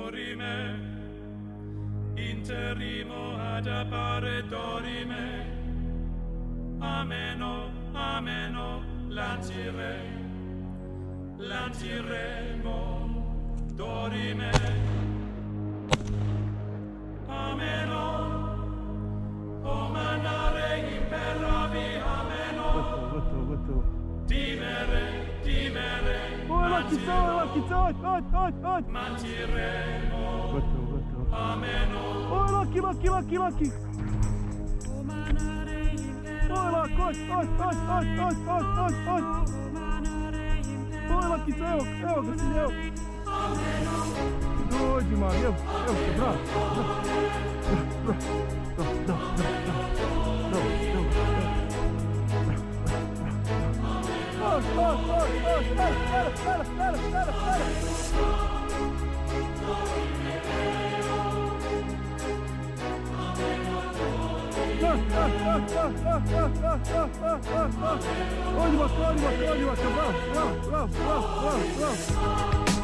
dorime, interimo ad appare dorime, ameno, ameno, lantiremo, dorime, ameno, o manare imperavi, ameno, dimere, mantiremo, ameno, Lucky. Oi, koş. Oi, Lucky, sou eu, assim eu. Doido, mano, eu, bravo. Olha, bravo.